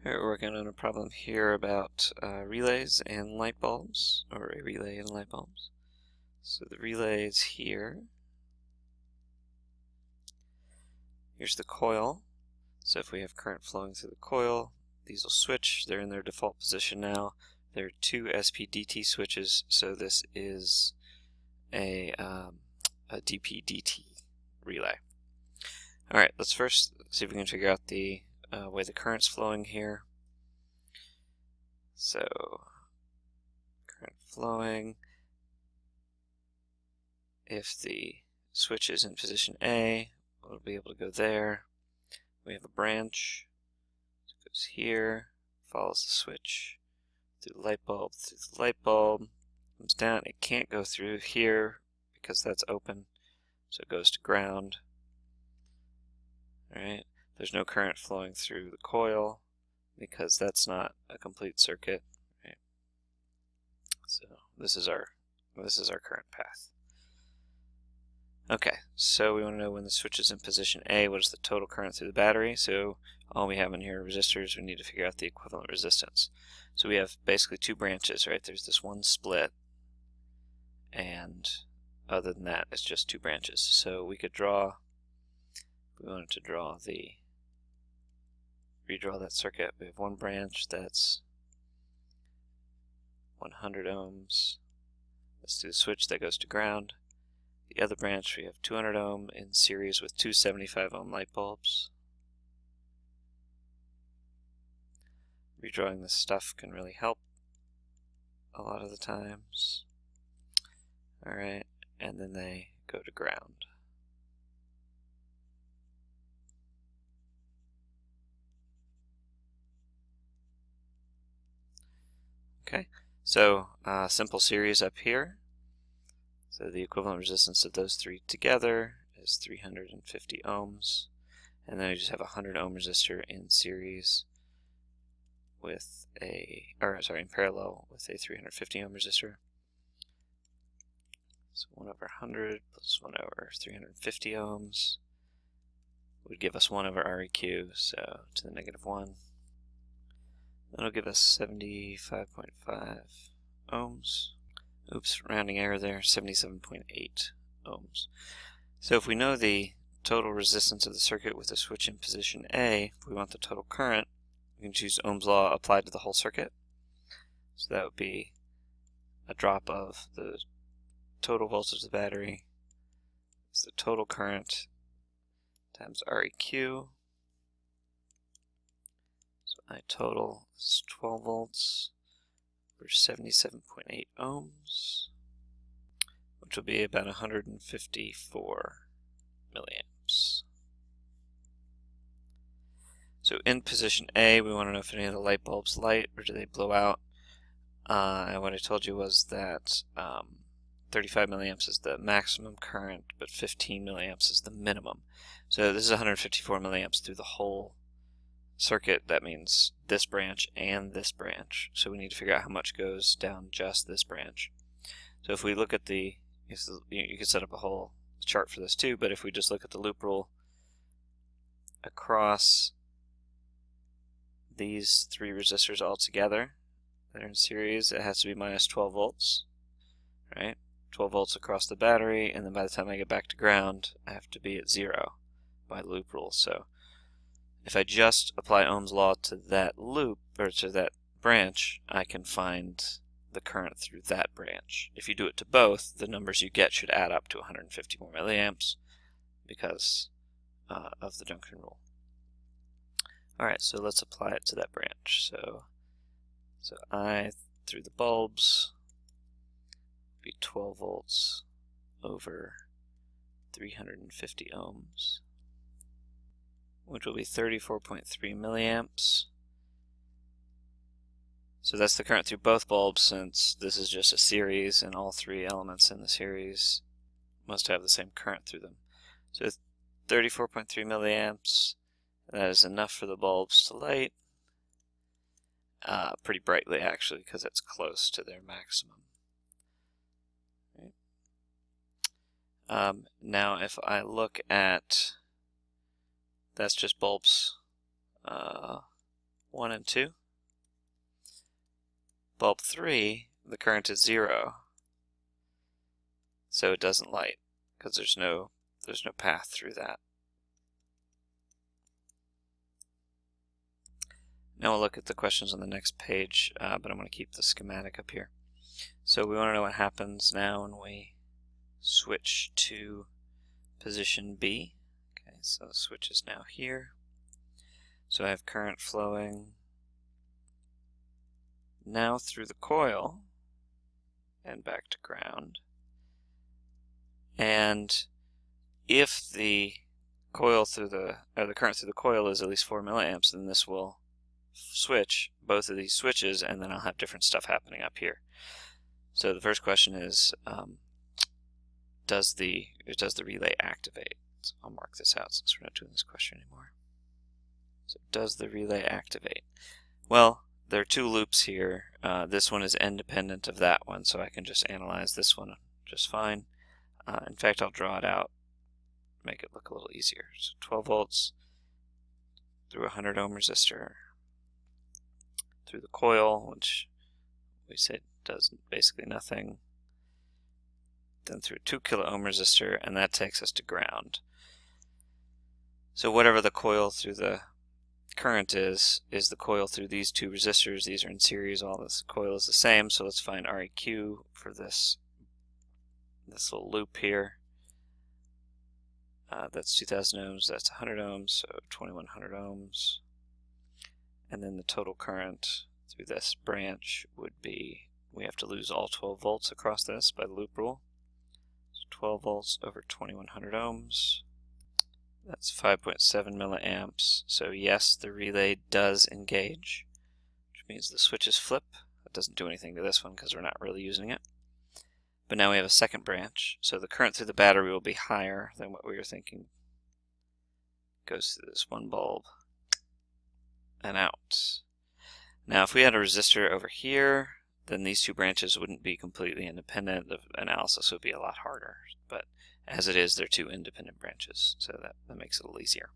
Alright, we're working on a problem here about relays and light bulbs, or a relay and light bulbs. So the relay is here. Here's the coil. So if we have current flowing through the coil, these will switch. They're in their default position now. There are two SPDT switches, so this is a DP-DT relay. Alright, let's first see if we can figure out the way the current's flowing here. So, current flowing. If the switch is in position A, we'll be able to go there. We have a branch. It goes here, follows the switch through the light bulb, comes down. It can't go through here because that's open, so it goes to ground. Alright, there's no current flowing through the coil because that's not a complete circuit. Right? So this is our current path. Okay, so we want to know when the switch is in position A, what is the total current through the battery? So all we have in here are resistors. We need to figure out the equivalent resistance. So we have basically two branches, right? There's this one split, and other than that, it's just two branches. So we could draw, if we wanted to redraw that circuit. We have one branch that's 100 ohms. Let's do the switch that goes to ground. The other branch, we have 200 ohm in series with two 75 ohm light bulbs. Redrawing this stuff can really help a lot of the times. Alright, and then they go to ground. Okay, so simple series up here. So the equivalent resistance of those three together is 350 ohms. And then we just have a 100 ohm resistor in series with in parallel with a 350 ohm resistor. So 1 over 100 plus 1 over 350 ohms would give us 1 over REQ, so to the negative 1. That'll give us 75.5 ohms. Oops, rounding error there, 77.8 ohms. So if we know the total resistance of the circuit with the switch in position A, if we want the total current, we can choose Ohm's law applied to the whole circuit. So that would be a drop of the total voltage of the battery. It's the total current times REQ. So I total is 12 volts for 77.8 ohms, which will be about 154 milliamps. So in position A, we want to know if any of the light bulbs light or do they blow out. And what I told you was that 35 milliamps is the maximum current, but 15 milliamps is the minimum. So this is 154 milliamps through the whole circuit. That means this branch and this branch. So we need to figure out how much goes down just this branch. So if we look at you could set up a whole chart for this too, but if we just look at the loop rule across these three resistors all together that are in series, it has to be minus 12 volts, right? 12 volts across the battery, and then by the time I get back to ground, I have to be at 0 by loop rule. So if I just apply Ohm's law to that loop, or to that branch, I can find the current through that branch. If you do it to both, the numbers you get should add up to 150 more milliamps because of the junction rule. Alright, so let's apply it to that branch. So I, through the bulbs, be 12 volts over 350 ohms, which will be 34.3 milliamps. So that's the current through both bulbs, since this is just a series and all three elements in the series must have the same current through them. So 34.3 milliamps, that is enough for the bulbs to light pretty brightly, actually, because it's close to their maximum. Right. Now if I look at, that's just bulbs 1 and 2. Bulb 3, the current is 0, so it doesn't light because there's no path through that. Now we'll look at the questions on the next page, but I'm going to keep the schematic up here. So we want to know what happens now when we switch to position B. Okay, so the switch is now here. So I have current flowing now through the coil and back to ground. And if the current through the coil is at least 4 milliamps, then this will switch both of these switches, and then I'll have different stuff happening up here. So the first question is, does the relay activate? So I'll mark this out since we're not doing this question anymore. So does the relay activate? Well, there are two loops here. This one is independent of that one, so I can just analyze this one just fine. In fact, I'll draw it out, make it look a little easier. So 12 volts through a 100 ohm resistor, through the coil, which we said does basically nothing, then through a 2 kilo ohm resistor, and that takes us to ground. So whatever the coil through the current is the coil through these two resistors. These are in series, all this coil is the same, so let's find Req for this little loop here. That's 2000 ohms, that's 100 ohms, so 2100 ohms. And then the total current through this branch would be, we have to lose all 12 volts across this by the loop rule. So 12 volts over 2100 ohms. That's 5.7 milliamps. So yes, the relay does engage, which means the switches flip. That doesn't do anything to this one because we're not really using it. But now we have a second branch, so the current through the battery will be higher than what we were thinking. Goes through this one bulb and out. Now if we had a resistor over here, then these two branches wouldn't be completely independent. The analysis would be a lot harder, but as it is, they're two independent branches, so that makes it a little easier.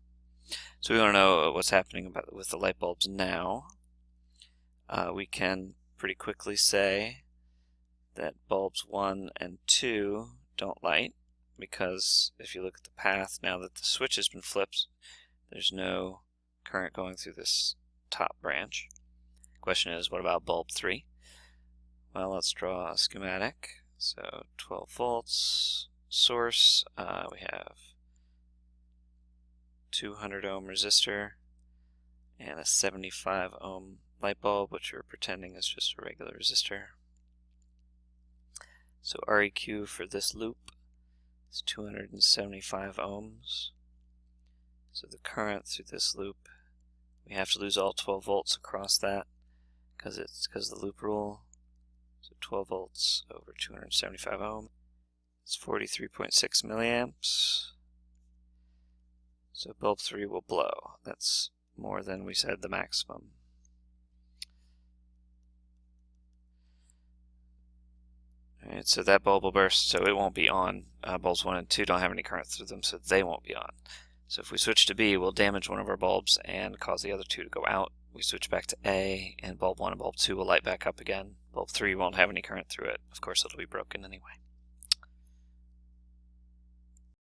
So we want to know what's happening with the light bulbs now. We can pretty quickly say that bulbs 1 and 2 don't light, because if you look at the path, now that the switch has been flipped, there's no current going through this top branch. Question is, what about bulb 3? Well, let's draw a schematic. So 12 volts, source, we have 200 ohm resistor and a 75 ohm light bulb, which we're pretending is just a regular resistor. So Req for this loop is 275 ohms. So the current through this loop, we have to lose all 12 volts across that because of the loop rule. So 12 volts over 275 ohm. It's 43.6 milliamps. So bulb 3 will blow. That's more than we said the maximum. Alright, so that bulb will burst, so it won't be on. Bulbs 1 and 2 don't have any current through them, so they won't be on. So if we switch to B, we'll damage one of our bulbs and cause the other two to go out. We switch back to A, and bulb 1 and bulb 2 will light back up again. Bulb 3 won't have any current through it. Of course, it'll be broken anyway.